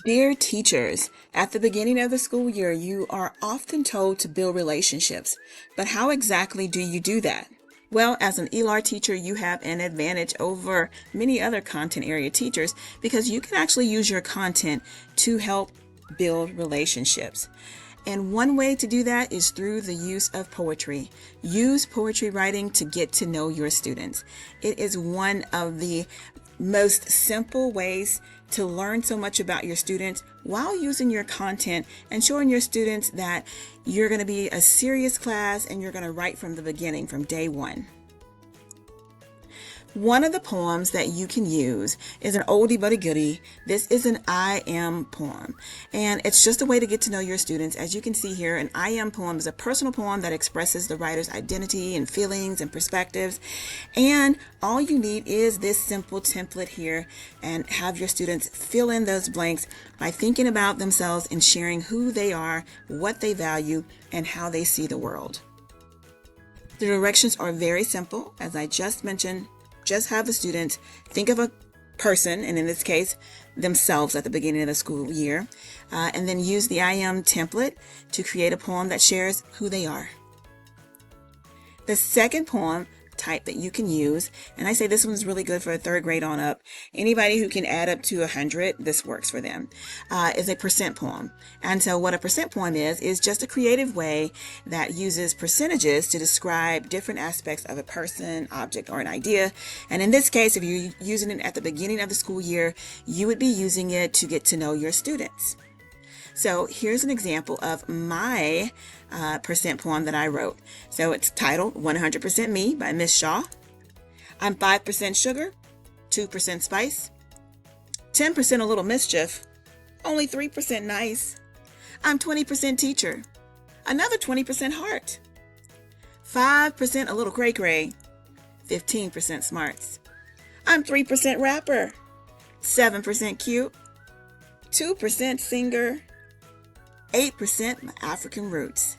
Dear teachers, at the beginning of the school year, you are often told to build relationships. But how exactly do you do that? Well, as an ELAR teacher, you have an advantage over many other content area teachers because you can actually use your content to help build relationships. And one way to do that is through the use of poetry. Use poetry writing to get to know your students. It is one of the most simple ways to learn so much about your students while using your content and showing your students that you're going to be a serious class and you're going to write from the beginning, from day one. One of the poems that you can use is an oldie but a goodie. This is an I am poem, and it's just a way to get to know your students. As you can see here, an I am poem is a personal poem that expresses the writer's identity and feelings and perspectives, and all you need is this simple template here, and have your students fill in those blanks by thinking about themselves and sharing who they are, what they value, and how they see the world. The directions are very simple, as I just mentioned. Just have the students think of a person, and in this case, themselves at the beginning of the school year, and then use the I am template to create a poem that shares who they are. The second poem type that you can use, and I say this one's really good for a third grade on up. Anybody who can add up to 100, this works for them, is a percent poem. And so what a percent poem is just a creative way that uses percentages to describe different aspects of a person, object, or an idea. And in this case, if you're using it at the beginning of the school year, you would be using it to get to know your students. So here's an example of my percent poem that I wrote. So it's titled 100% Me by Miss Shaw. I'm 5% sugar, 2% spice, 10% a little mischief, only 3% nice. I'm 20% teacher, another 20% heart, 5% a little cray-cray, 15% smarts. I'm 3% rapper, 7% cute, 2% singer, 8% my African roots.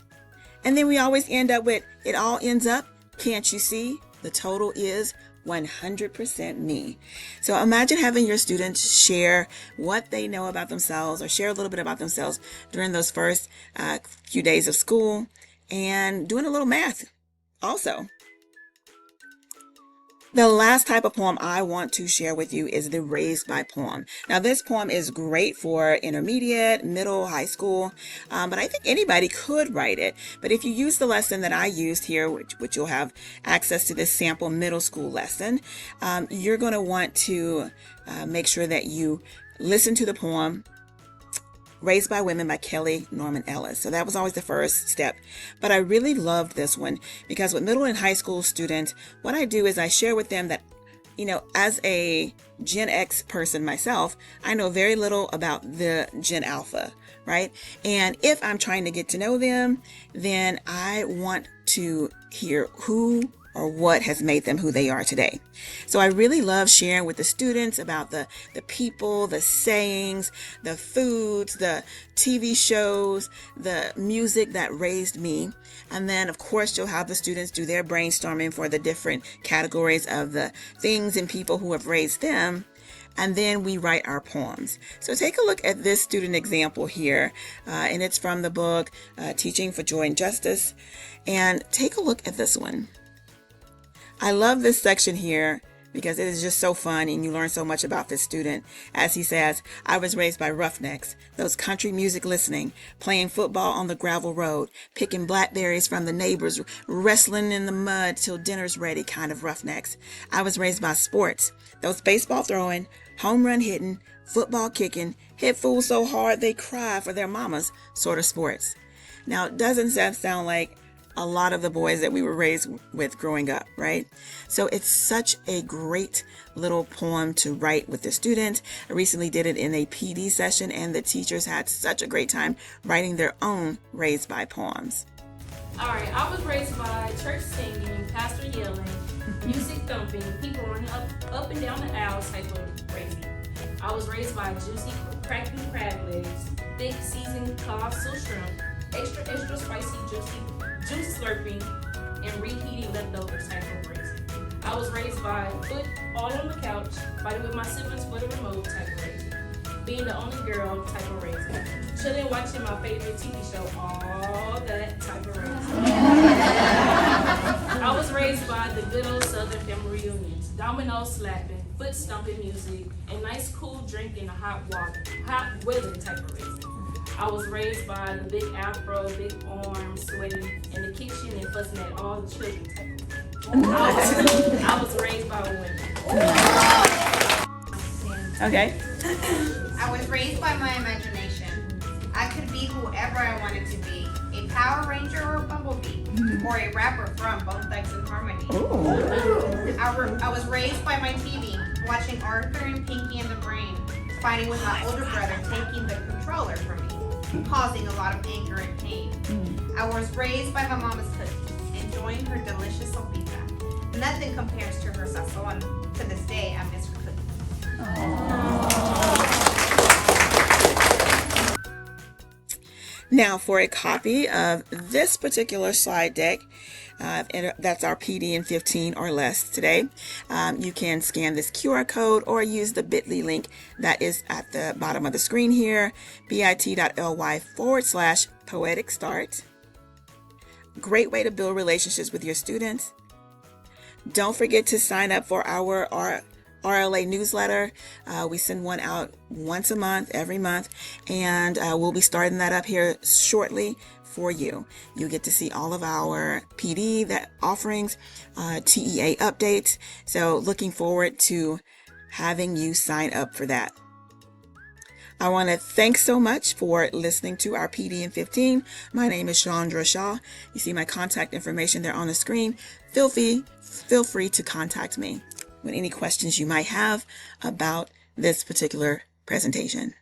And then we always end up with, it all ends up, can't you see? The total is 100% me. So imagine having your students share what they know about themselves or share a little bit about themselves during those first few days of school and doing a little math also. The last type of poem I want to share with you is the Raised by poem. Now, this poem is great for intermediate, middle, high school, but I think anybody could write it. But if you use the lesson that I used here, which you'll have access to this sample middle school lesson, you're going to want to make sure that you listen to the poem Raised by Women by Kelly Norman Ellis. So that was always the first step. But I really loved this one because with middle and high school students, what I do is I share with them that, as a Gen X person myself, I know very little about the Gen Alpha, right? And if I'm trying to get to know them, then I want to hear who or what has made them who they are today. So I really love sharing with the students about the people, the sayings, the foods, the TV shows, the music that raised me. And then, of course, you'll have the students do their brainstorming for the different categories of the things and people who have raised them. And then we write our poems. So take a look at this student example here, and it's from the book Teaching for Joy and Justice. And take a look at this one. I love this section here because it is just so fun and you learn so much about this student. As he says, I was raised by roughnecks, those country music listening, playing football on the gravel road, picking blackberries from the neighbors, wrestling in the mud till dinner's ready kind of roughnecks. I was raised by sports, those baseball throwing, home run hitting, football kicking, hit fools so hard they cry for their mamas sort of sports. Now, doesn't that sound like a lot of the boys that we were raised with growing up, right? So it's such a great little poem to write with the students. I recently did it in a PD session and the teachers had such a great time writing their own Raised by poems. All right, I was raised by church singing, pastor yelling, music thumping, people running up and down the aisle type of crazy. I was raised by juicy cracking crab legs, thick seasoned colossal shrimp, extra spicy juice slurping, and reheating leftovers type of crazy. I was raised by foot all on the couch, fighting with my siblings for the remote type of crazy. being the only girl type of raising. Chilling, watching my favorite TV show, all that type of raising. I was raised by the good old Southern family reunions, domino slapping, foot stomping music, and nice cool drink in the hot weather type of raising. I was raised by the big afro, big arms, sweating in the kitchen and fussing at all the children type of raising. I was raised by women. Okay. I was raised by my imagination. I could be whoever I wanted to be. A Power Ranger or a Bumblebee. Or a rapper from Bone Thugs and Harmony. I was raised by my TV, watching Arthur and Pinky and the Brain, fighting with my older brother, taking the controller from me, causing a lot of anger and pain. I was raised by my mama's cookies, enjoying her delicious sopita. Nothing compares to her sazon. To this day, I miss her cookies. Now for a copy of this particular slide deck, that's our PD in 15 or less today. You can scan this QR code or use the bit.ly link that is at the bottom of the screen here, bit.ly/Poetic Start. Great way to build relationships with your students. Don't forget to sign up for our RLA newsletter. We send one out once a month, every month, and we'll be starting that up here shortly for you. You get to see all of our PD offerings, TEA updates. So looking forward to having you sign up for that. I want to thank so much for listening to our PD in 15. My name is Chandra Shaw. You see my contact information there on the screen. Feel free to contact me with any questions you might have about this particular presentation.